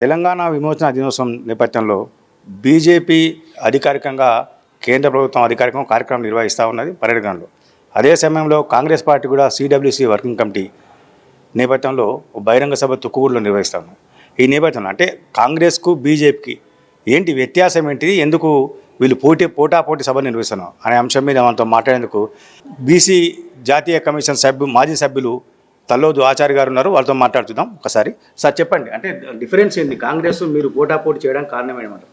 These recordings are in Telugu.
తెలంగాణ విమోచన దినోత్సవం నేపథ్యంలో బీజేపీ అధికారికంగా కేంద్ర ప్రభుత్వం అధికారికంగా కార్యక్రమం నిర్వహిస్తూ ఉన్నది పర్యటనలో. అదే సమయంలో కాంగ్రెస్ పార్టీ కూడా సిడబ్ల్యూసీ వర్కింగ్ కమిటీ నేపథ్యంలో బహిరంగ సభ తుక్కుగూడలో నిర్వహిస్తాము. ఈ నేపథ్యంలో అంటే కాంగ్రెస్కు బీజేపీకి ఏంటి వ్యత్యాసం ఏంటిది, ఎందుకు వీళ్ళు పోటాపోటీ సభ నిర్వహిస్తున్నాం అనే అంశం మీద మనతో మాట్లాడేందుకు బీసీ జాతీయ కమిషన్ మాజీ సభ్యులు తల్లోజు ఆచార్య గారు ఉన్నారు. వాళ్ళతో మాట్లాడుతున్నాం. ఒకసారి సార్ చెప్పండి, అంటే డిఫరెన్స్ ఏంది, కాంగ్రెస్ మీరు పోటాపోటీ చేయడానికి కారణం ఏమంటారు?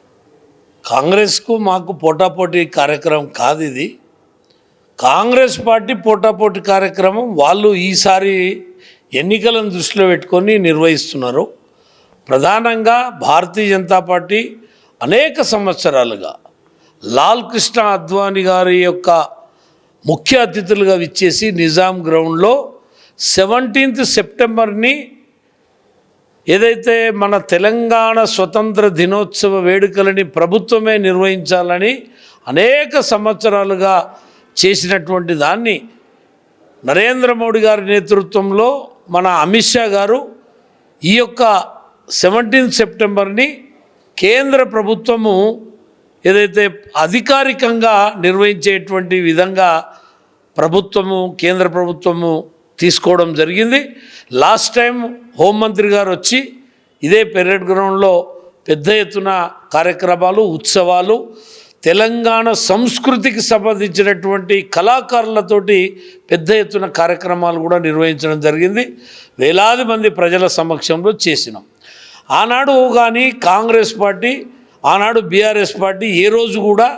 కాంగ్రెస్కు మాకు పోటాపోటీ కార్యక్రమం కాదు ఇది. కాంగ్రెస్ పార్టీ పోటాపోటీ కార్యక్రమం వాళ్ళు ఈసారి ఎన్నికలను దృష్టిలో పెట్టుకొని నిర్వహిస్తున్నారు. ప్రధానంగా భారతీయ జనతా పార్టీ అనేక సంవత్సరాలుగా లాల్ కృష్ణ అద్వానీ గారి యొక్క ముఖ్య అతిథులుగా విచ్చేసి నిజాం గ్రౌండ్లో 17th సెప్టెంబర్ని ఏదైతే మన తెలంగాణ స్వతంత్ర దినోత్సవ వేడుకలని ప్రభుత్వమే నిర్వహించాలని అనేక సంవత్సరాలుగా చేసినటువంటి దాన్ని నరేంద్ర మోడీ గారి నేతృత్వంలో మన అమిత్ షా గారు ఈ యొక్క 17th సెప్టెంబర్ని కేంద్ర ప్రభుత్వము ఏదైతే అధికారికంగా నిర్వహించేటువంటి విధంగా కేంద్ర ప్రభుత్వము తీసుకోవడం జరిగింది. లాస్ట్ టైం హోంమంత్రి గారు వచ్చి ఇదే పెరేడ్ గ్రౌండ్లో పెద్ద ఎత్తున కార్యక్రమాలు, ఉత్సవాలు, తెలంగాణ సంస్కృతికి సంబంధించినటువంటి కళాకారులతోటి పెద్ద ఎత్తున కార్యక్రమాలు కూడా నిర్వహించడం జరిగింది. వేలాది మంది ప్రజల సమక్షంలో చేసినాం. ఆనాడు కానీ కాంగ్రెస్ పార్టీ, ఆనాడు బీఆర్ఎస్ పార్టీ ఏ రోజు కూడా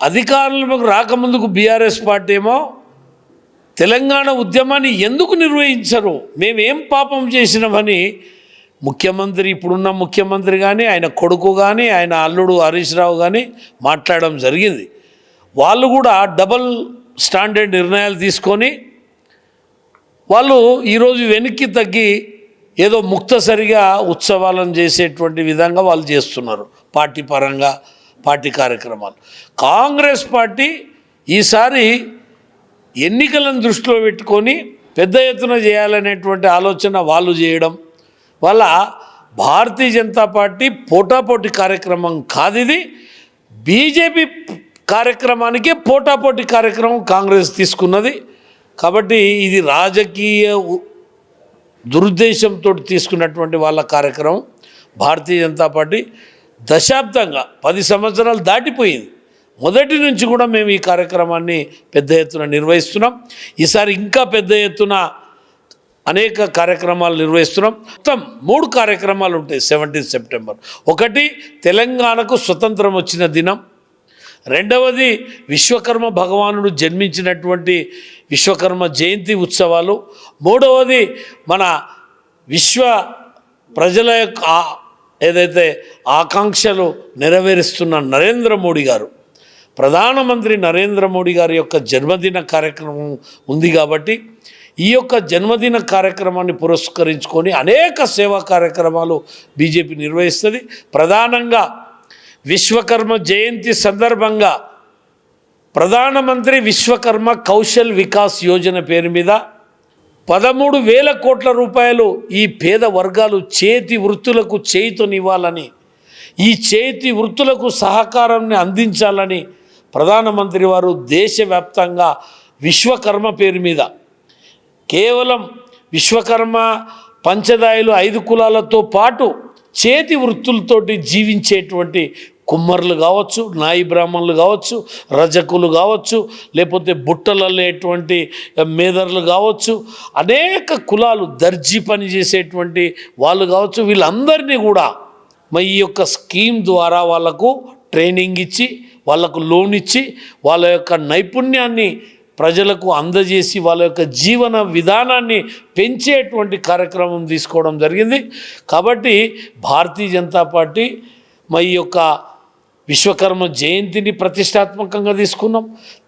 అధికారంలోకి రాకముందుకు బీఆర్ఎస్ పార్టీ ఏమో తెలంగాణ ఉద్యమాన్ని ఎందుకు నిర్వహించరు, మేమేం పాపం చేసినామని ముఖ్యమంత్రి, ఇప్పుడున్న ముఖ్యమంత్రి కానీ, ఆయన కొడుకు కానీ, ఆయన అల్లుడు హరీష్ రావు కానీ మాట్లాడడం జరిగింది. వాళ్ళు కూడా డబల్ స్టాండర్డ్ నిర్ణయాలు తీసుకొని వాళ్ళు ఈరోజు వెనక్కి తగ్గి ఏదో ముక్తసరిగా ఉత్సవాలను చేసేటువంటి విధంగా వాళ్ళు చేస్తున్నారు. పార్టీ పరంగా పార్టీ కార్యక్రమాలు. కాంగ్రెస్ పార్టీ ఈసారి ఎన్నికలను దృష్టిలో పెట్టుకొని పెద్ద ఎత్తున చేయాలనేటువంటి ఆలోచన వాళ్ళు చేయడం వల్ల భారతీయ జనతా పార్టీ పోటాపోటీ కార్యక్రమం కాదు ఇది. బీజేపీ కార్యక్రమానికే పోటాపోటీ కార్యక్రమం కాంగ్రెస్ తీసుకున్నది. కాబట్టి ఇది రాజకీయ దురుద్దేశంతో తీసుకున్నటువంటి వాళ్ళ కార్యక్రమం. భారతీయ జనతా పార్టీ దశాబ్దంగా 10 సంవత్సరాలు దాటిపోయింది. మొదటి నుంచి కూడా మేము ఈ కార్యక్రమాన్ని పెద్ద ఎత్తున నిర్వహిస్తున్నాం. ఈసారి ఇంకా పెద్ద ఎత్తున అనేక కార్యక్రమాలు నిర్వహిస్తున్నాం. మొత్తం 3 కార్యక్రమాలు ఉంటాయి 17th సెప్టెంబర్. ఒకటి తెలంగాణకు స్వతంత్రం వచ్చిన దినం, రెండవది విశ్వకర్మ భగవానుడు జన్మించినటువంటి విశ్వకర్మ జయంతి ఉత్సవాలు, మూడవది మన విశ్వ ప్రజల యొక్క ఏదైతే ఆకాంక్షలు నెరవేరుస్తున్న నరేంద్ర మోడీ గారు, ప్రధానమంత్రి నరేంద్ర మోడీ గారి యొక్క జన్మదిన కార్యక్రమం ఉంది. కాబట్టి ఈ యొక్క జన్మదిన కార్యక్రమాన్ని పురస్కరించుకొని అనేక సేవా కార్యక్రమాలు బీజేపీ నిర్వహిస్తుంది. ప్రధానంగా విశ్వకర్మ జయంతి సందర్భంగా ప్రధానమంత్రి విశ్వకర్మ కౌశల్ వికాస్ యోజన పేరు మీద 13,000 కోట్ల రూపాయలు ఈ పేద వర్గాలు చేతి వృత్తులకు చేయుతనివ్వాలని, ఈ చేతి వృత్తులకు సహకారాన్ని అందించాలని ప్రధానమంత్రి వారు దేశవ్యాప్తంగా విశ్వకర్మ పేరు మీద కేవలం విశ్వకర్మ పంచదాయులు 5 కులాలతో పాటు చేతి వృత్తులతోటి జీవించేటువంటి కుమ్మర్లు కావచ్చు, నాయి బ్రాహ్మణులు కావచ్చు, రజకులు కావచ్చు, లేకపోతే బుట్టలల్లేటువంటి మేదర్లు కావచ్చు, అనేక కులాలు దర్జీ పని చేసేటువంటి వాళ్ళు కావచ్చు, వీళ్ళందరినీ కూడా ఈ యొక్క స్కీమ్ ద్వారా వాళ్లకు ట్రైనింగ్ ఇచ్చి, వాళ్లకు లోన్ ఇచ్చి, వాళ్ళ యొక్క నైపుణ్యాన్ని ప్రజలకు అందజేసి వాళ్ళ యొక్క జీవన విధానాన్ని పెంచేటువంటి కార్యక్రమం తీసుకోవడం జరిగింది. కాబట్టి భారతీయ జనతా పార్టీ ఈ యొక్క విశ్వకర్మ జయంతిని ప్రతిష్టాత్మకంగా తీసుకున్నాం.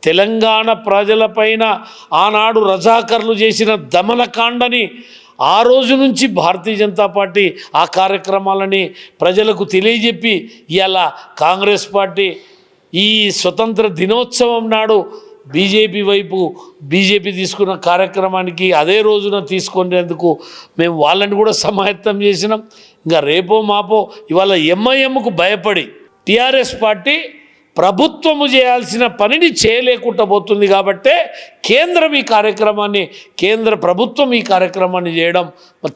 తెలంగాణ ప్రజలపైన ఆనాడు రజాకర్లు చేసిన దమనకాండని ఆ రోజు నుంచి భారతీయ జనతా పార్టీ ఆ కార్యక్రమాలని ప్రజలకు తెలియజెప్పి ఇవాళ కాంగ్రెస్ పార్టీ ఈ స్వతంత్ర దినోత్సవం నాడు బీజేపీ వైపు బీజేపీ తీసుకున్న కార్యక్రమానికి అదే రోజున తీసుకునేందుకు మేము వాళ్ళని కూడా సమాయత్తం చేసినాం. ఇంకా రేపో మాపో ఇవాళ ఎంఐఎంకు భయపడి టీఆర్ఎస్ పార్టీ ప్రభుత్వము చేయాల్సిన పనిని చేయలేకుండా పోతుంది. కాబట్టే కేంద్ర ప్రభుత్వం ఈ కార్యక్రమాన్ని చేయడం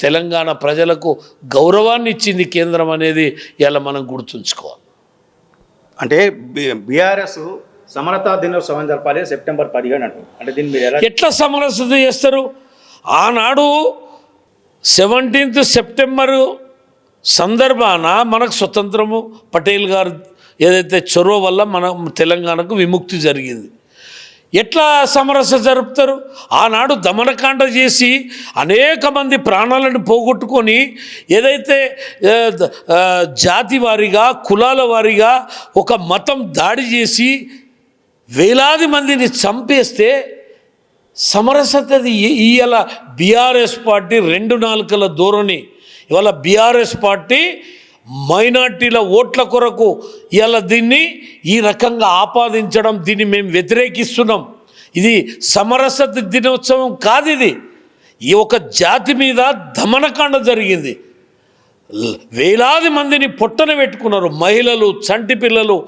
తెలంగాణ ప్రజలకు గౌరవాన్ని ఇచ్చింది కేంద్రం అనేది ఇలా మనం గుర్తుంచుకోవాలి. అంటే బీఆర్ఎస్ సమరతా దినోత్సవం జరపాలి సెప్టెంబర్ 15 అంటారు. అంటే దీన్ని మీరు ఎలా ఎట్లా సమరసత చేస్తారు? ఆనాడు 17 సెప్టెంబరు సందర్భాన మనకు స్వతంత్రము పటేల్ గారు ఏదైతే చొరవ వల్ల మన తెలంగాణకు విముక్తి జరిగింది. ఎట్లా సమరస జరుపుతారు? ఆనాడు దమనకాండ చేసి అనేక మంది ప్రాణాలను పోగొట్టుకొని ఏదైతే జాతి వారీగా కులాల వారీగా ఒక మతం దాడి చేసి వేలాది మందిని చంపేస్తే సమరసతది ఇవాళ బీఆర్ఎస్ పార్టీ 2 నాలుకల ధోరణి. ఇవాళ బీఆర్ఎస్ పార్టీ మైనార్టీల ఓట్ల కొరకు ఇవాళ దీన్ని ఈ రకంగా ఆపాదించడం, దీన్ని మేము వ్యతిరేకిస్తున్నాం. ఇది సమరసత దినోత్సవం కాదు. ఇది ఈ ఒక జాతి మీద దమనకాండ జరిగింది. వేలాది మందిని పొట్టన పెట్టుకున్నారు. మహిళలు, చంటి పిల్లలు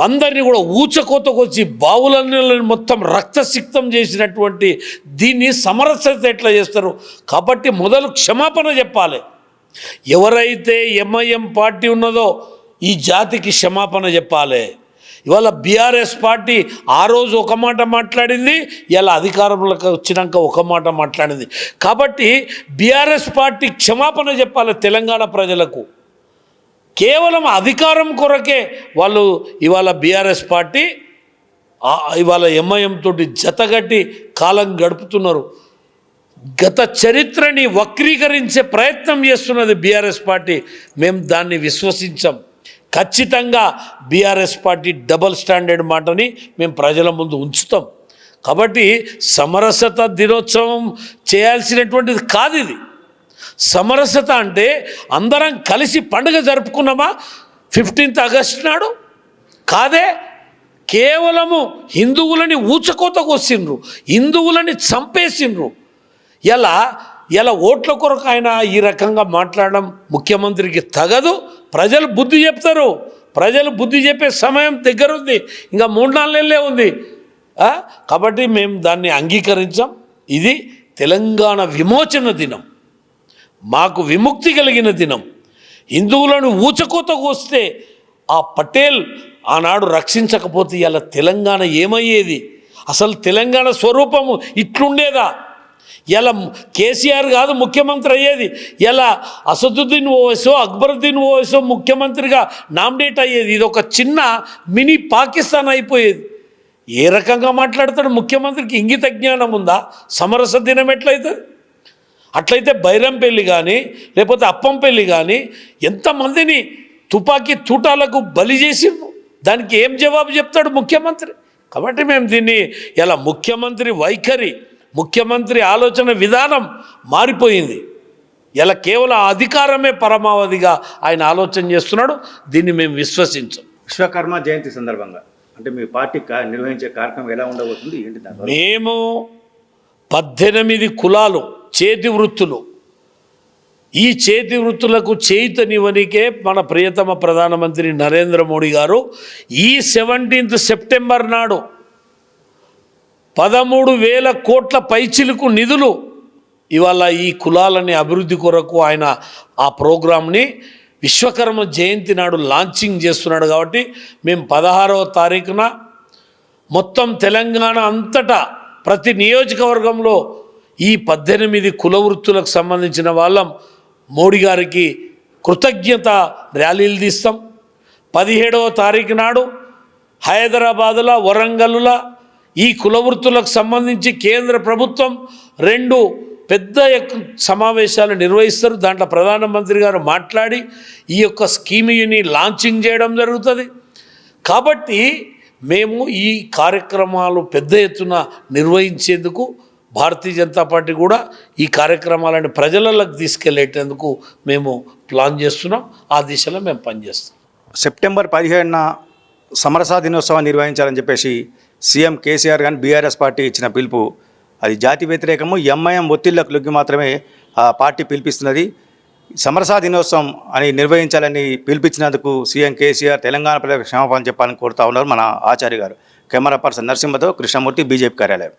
అందరినీ కూడా ఊచకోతకొచ్చి బావులన్నీ మొత్తం రక్తసిక్తం చేసినటువంటి దీన్ని సమరసత ఎట్లా చేస్తారు? కాబట్టి మొదలు క్షమాపణ చెప్పాలి. ఎవరైతే ఎంఐఎం పార్టీ ఉన్నదో ఈ జాతికి క్షమాపణ చెప్పాలి. ఇవాళ బీఆర్ఎస్ పార్టీ ఆ రోజు ఒక మాట మాట్లాడింది, ఇలా అధికారంలోకి వచ్చినాక ఒక మాట మాట్లాడింది. కాబట్టి బీఆర్ఎస్ పార్టీ క్షమాపణ చెప్పాలి తెలంగాణ ప్రజలకు. కేవలం అధికారం కొరకే వాళ్ళు ఇవాళ బీఆర్ఎస్ పార్టీ ఇవాళ ఎంఐఎం తోటి జతగట్టి కాలం గడుపుతున్నారు. గత చరిత్రని వక్రీకరించే ప్రయత్నం చేస్తున్నది బీఆర్ఎస్ పార్టీ. మేము దాన్ని విశ్వసించాం. ఖచ్చితంగా బీఆర్ఎస్ పార్టీ డబల్ స్టాండర్డ్ మాటని మేము ప్రజల ముందు ఉంచుతాం. కాబట్టి సమరసత దినోత్సవం చేయాల్సినటువంటిది కాదు ఇది. సమరసత అంటే అందరం కలిసి పండుగ జరుపుకున్నామా 15 ఆగస్టు నాడు? కాదే. కేవలము హిందువులని ఊచకోతకు వస్తుండ్రు, హిందువులని చంపేసిండ్రు. ఇలా ఓట్ల కొరకు ఆయన ఈ రకంగా మాట్లాడడం ముఖ్యమంత్రికి తగదు. ప్రజలు బుద్ధి చెప్తారు. ప్రజలు బుద్ధి చెప్పే సమయం దగ్గరుంది. ఇంకా 3-4 నెలలే ఉంది. కాబట్టి మేము దాన్ని అంగీకరించాం. ఇది తెలంగాణ విమోచన దినం, మాకు విముక్తి కలిగిన దినం. హిందువులను ఊచకోతకు వస్తే ఆ పటేల్ ఆనాడు రక్షించకపోతే ఇలా తెలంగాణ ఏమయ్యేది? అసలు తెలంగాణ స్వరూపము ఇట్లుండేదా? ఇలా కేసీఆర్ కాదు ముఖ్యమంత్రి అయ్యేది. ఇలా అసదుద్దీన్ ఓవైసో అక్బరుద్దీన్ ఓవైసో ముఖ్యమంత్రిగా నామినేట్ అయ్యేది. ఇది ఒక చిన్న మినీ పాకిస్తాన్ అయిపోయేది. ఏ రకంగా మాట్లాడతాడు ముఖ్యమంత్రికి? ఇంగిత జ్ఞానం ఉందా? సమరస దినం ఎట్లయితుంది? అట్లయితే బైరంపల్లి కానీ లేకపోతే అప్పంపల్లి కానీ ఎంతమందిని తుపాకీ తూటాలకు బలి చేసిండ్రు. దానికి ఏం జవాబు చెప్తాడు ముఖ్యమంత్రి? కాబట్టి మేము దీన్ని ఇలా ముఖ్యమంత్రి వైఖరి, ముఖ్యమంత్రి ఆలోచన విధానం మారిపోయింది. ఇలా కేవలం అధికారమే పరమావధిగా ఆయన ఆలోచన చేస్తున్నాడు. దీన్ని మేము విశ్వసించం. విశ్వకర్మ జయంతి సందర్భంగా అంటే మీ పార్టీ నిర్వహించే కార్యక్రమం ఎలా ఉండబోతుంది ఏంటి? మేము 18 కులాలు చేతి వృత్తులు, ఈ చేతి వృత్తులకు చేయుతనివ్వనికే మన ప్రియతమ ప్రధానమంత్రి నరేంద్ర మోడీ గారు ఈ 17 సెప్టెంబర్ నాడు 13,000 కోట్ల పైచిలుకు నిధులు ఇవాళ ఈ కులాలని అభివృద్ధి కొరకు ఆయన ఆ ప్రోగ్రాంని విశ్వకర్మ జయంతి నాడు లాంచింగ్ చేస్తున్నాడు. కాబట్టి మేము 16వ తారీఖున మొత్తం తెలంగాణ అంతటా ప్రతి నియోజకవర్గంలో ఈ 18 కుల వృత్తులకు సంబంధించిన వాళ్ళం మోడీ గారికి కృతజ్ఞత ర్యాలీలు తీస్తాం. 17వ తారీఖు నాడు హైదరాబాదుల, వరంగల్లుల ఈ కుల వృత్తులకు సంబంధించి కేంద్ర ప్రభుత్వం 2 పెద్ద సమావేశాలు నిర్వహిస్తారు. దాంట్లో ప్రధానమంత్రి గారు మాట్లాడి ఈ యొక్క స్కీమ్ని లాంచింగ్ చేయడం జరుగుతుంది. కాబట్టి మేము ఈ కార్యక్రమాలు పెద్ద ఎత్తున నిర్వహించేందుకు భారతీయ జనతా పార్టీ కూడా ఈ కార్యక్రమాలను ప్రజలకు తీసుకెళ్లేటందుకు మేము ప్లాన్ చేస్తున్నాం. ఆ దిశలో మేము పనిచేస్తాం. సెప్టెంబర్ 15న సమరసా దినోత్సవాన్ని నిర్వహించాలని చెప్పేసి సీఎం కేసీఆర్ కానీ బీఆర్ఎస్ పార్టీ ఇచ్చిన పిలుపు అది జాతి వ్యతిరేకము. ఎంఐఎం ఒత్తిళ్లకు లొంగి మాత్రమే ఆ పార్టీ పిలిపిస్తున్నది. సమరసా దినోత్సవం అని నిర్వహించాలని పిలిపించినందుకు సీఎం కేసీఆర్ తెలంగాణ ప్రజలకు క్షమాపణ చెప్పాలని కోరుతా ఉన్నారు మన ఆచార్య గారు. కెమెరా పర్సన్ నరసింహతో కృష్ణమూర్తి, బీజేపీ కార్యాలయం.